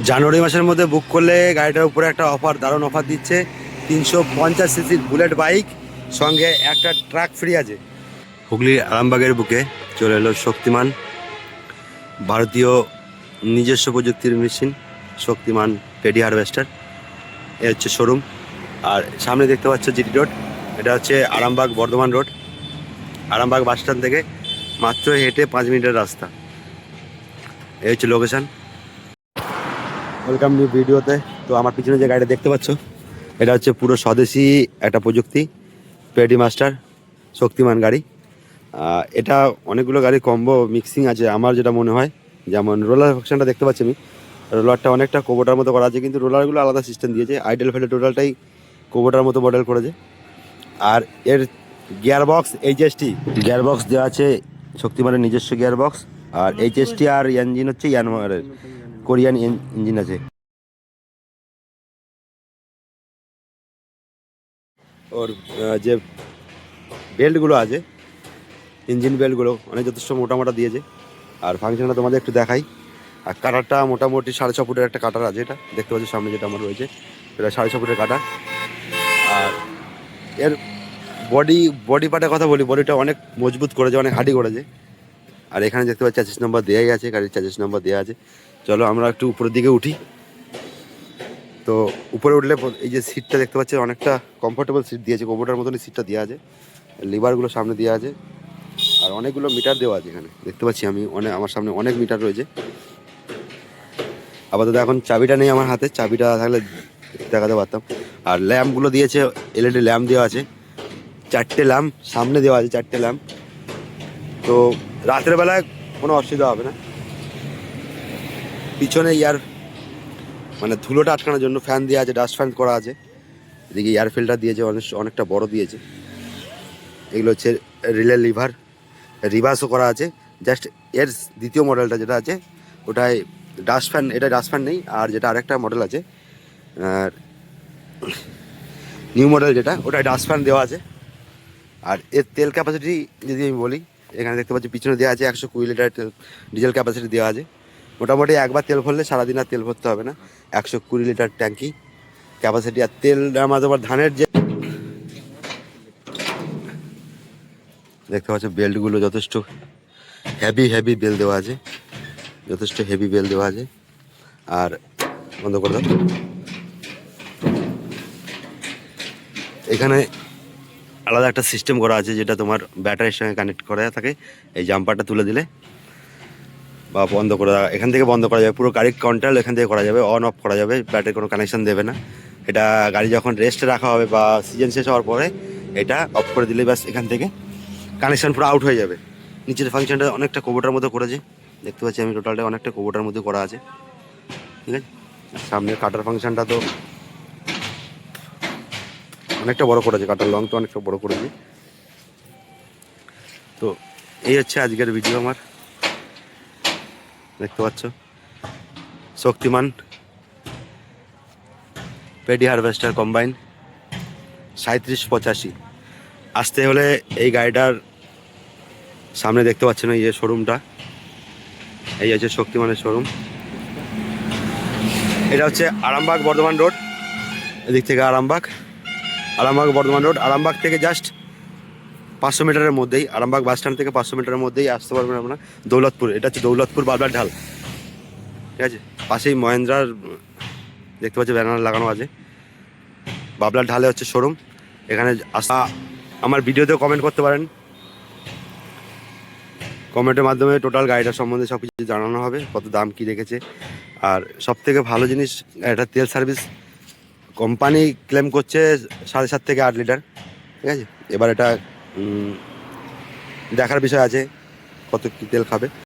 জানুয়ারি মাসের মধ্যে বুক করলে গাড়িটার উপরে একটা অফার, দারুণ অফার দিচ্ছে। 350 সিসির বুলেট বাইক, সঙ্গে একটা ট্রাক ফ্রি আছে। হুগলির আরামবাগের বুকে চলে এলো শক্তিমান, ভারতীয় নিজস্ব প্রযুক্তির মেশিন শক্তিমান পেডি হারভেস্টার। এ হচ্ছে শোরুম। আর সামনে দেখতে পাচ্ছ জিটি রোড, এটা হচ্ছে Arambagh Bardhaman road. Arambagh bus stand থেকে মাত্র হেঁটে 5 মিনিটের রাস্তা। এই হচ্ছে লোকেশান। ওয়েলকাম নিউ ভিডিওতে। তো আমার পিছনে যে গাড়িটা দেখতে পাচ্ছ, এটা হচ্ছে পুরো স্বদেশি একটা প্রযুক্তি পেডি মাস্টার শক্তিমান গাড়ি। এটা অনেকগুলো গাড়ি কম্বো মিক্সিং আছে আমার যেটা মনে হয়। যেমন রোলার ফাংশনটা দেখতে পাচ্ছি আমি, রোলারটা অনেকটা কোবোটার মতো করা আছে, কিন্তু রোলারগুলো আলাদা সিস্টেম দিয়েছে। আইডেল ফেডেল টোটালটাই কোবোটার মতো মডেল করেছে। আর এর gear box HST gear box দেওয়া আছে, শক্তিমানের নিজস্ব গিয়ার বক্স। আর এইচএসটি আর ইঞ্জিন হচ্ছে ইয়ানমারের কোরিয়ান ইঞ্জিন আছে। ওর যে বেল্টগুলো আছে, ইঞ্জিন বেল্টগুলো অনেক যথেষ্ট মোটা মোটা দিয়েছে। আর ফাংশনটা তোমাদের একটু দেখাই। আর কাটারটা মোটামুটি 6.5 ফুটের একটা কাটার আছে, এটা দেখতে পাচ্ছি সামনে যেটা আমার রয়েছে, এটা 6.5 ফুটের কাটার। আর এর বডি পার্টের কথা বলি, বডিটা অনেক মজবুত করেছে, অনেক হার্ডি করেছে। আর এখানে দেখতে পাচ্ছি চ্যাসিস নাম্বার দেওয়াই আছে, গাড়ির চ্যাসিস নাম্বার দেওয়া আছে। চলো আমরা একটু উপরের দিকে উঠি। তো উপরে উঠলে এই যে সিটটা দেখতে পাচ্ছি, অনেকটা কমফোর্টেবল সিট দিয়েছে, কোবোটার মতনই সিটটা দেওয়া আছে। লিভারগুলো সামনে দেওয়া আছে। আর অনেকগুলো মিটার দেওয়া আছে এখানে, দেখতে পাচ্ছি আমি আমার সামনে অনেক মিটার রয়েছে। আপাতত এখন চাবিটা নেই আমার হাতে, চাবিটা থাকলে দেখাতে পারতাম। আর ল্যাম্পগুলো দিয়েছে, এলইডি ল্যাম্প দেওয়া আছে, 4টে ল্যাম্প সামনে দেওয়া আছে, 4টে ল্যাম্প। তো রাতের বেলায় কোনো অসুবিধা হবে না। পিছনে মানে ধুলোটা আটকানোর জন্য ফ্যান দেওয়া আছে, ডাস্ট ফ্যান করা আছে। এদিকে এয়ার ফিল্টার দিয়েছে, অনেকটা বড় দিয়েছে। এগুলো হচ্ছে রিলে লিভার, রিভার্সও করা আছে। জাস্ট এর দ্বিতীয় মডেলটা যেটা আছে ওটায় ডাস্ট ফ্যান, এটা ডাস্ট ফ্যান নেই। আর যেটা আরেকটা মডেল আছে, আর নিউ মডেল যেটা, ওটায় ডাস্ট ফ্যান দেওয়া আছে। আর এর তেল ক্যাপাসিটি যদি আমি বলি, এখানে দেখতে পাচ্ছি পিছনে দেওয়া আছে 120 লিটার ডিজেল ক্যাপাসিটি দেওয়া আছে। মোটামুটি একবার তেল ভরলে সারাদিন আর তেল ভরতে হবে না। 120 লিটার ট্যাঙ্কি ক্যাপাসিটি। আর তেল আমার তোমার ধানের যে দেখতে পাচ্ছ, বেল্টগুলো যথেষ্ট হেভি বেল্ট দেওয়া আছে, যথেষ্ট হেভি বেল্ট দেওয়া আছে। আর বন্ধ করে দাও। এখানে আলাদা একটা সিস্টেম করা আছে, যেটা তোমার ব্যাটারির সঙ্গে কানেক্ট করা থাকে। এই জাম্পারটা তুলে দিলে বা বন্ধ করে দেওয়া, এখান থেকে বন্ধ করা যাবে। পুরো গাড়ির কন্ট্রোল এখান থেকে করা যাবে, অন অফ করা যাবে। ব্যাটারি কোনো কানেকশন দেবে না। এটা গাড়ি যখন রেস্টে রাখা হবে বা সিজন শেষ হওয়ার পরে এটা অফ করে দিলে ব্যাস এখান থেকে কানেকশন পুরো আউট হয়ে যাবে। নিচের ফাংশনটা অনেকটা কোবোটার মধ্যে করেছে, দেখতে পাচ্ছি আমি টোটালটা অনেকটা কোবোটার মধ্যে করা আছে, ঠিক আছে। সামনের কাটার ফাংশনটা তো অনেকটা বড় করেছে, কাটার লং তো অনেকটা বড় করেছে। তো এই হচ্ছে আজকের ভিডিও আমার, দেখতে পাচ্ছ শক্তিমান পেডি হারভেস্টার কম্বাইন 3785। আসতে হলে এই গাড়িটার সামনে দেখতে পাচ্ছেন এই যে শোরুমটা, এই হচ্ছে শক্তিমানের শোরুম। এটা হচ্ছে আরামবাগ বর্ধমান রোড, এদিক থেকে আরামবাগ বর্ধমান রোড। আরামবাগ থেকে জাস্ট 500 মিটারের মধ্যেই, আরামবাগ বাস স্ট্যান্ড থেকে 500 মিটারের মধ্যেই আসতে পারবেন আপনারা দৌলতপুর। এটা হচ্ছে দৌলতপুর বাবলার ঢাল, ঠিক আছে। পাশেই মহেন্দ্রার দেখতে পাচ্ছি ব্যানার লাগানো আছে। বাবলার ঢালে হচ্ছে শোরুম। এখানে আসা আমার ভিডিওতেও কমেন্ট করতে পারেন, কমেন্টের মাধ্যমে টোটাল গাড়িটার সম্বন্ধে সব কিছু জানানো হবে, কত দাম কী রেখেছে। আর সবথেকে ভালো জিনিস, এটা তেল সার্ভিস কোম্পানি ক্লেম করছে 7.5 থেকে 8 লিটার, ঠিক আছে। এবার এটা দেখার বিষয় আছে কত কী তেল খাবে।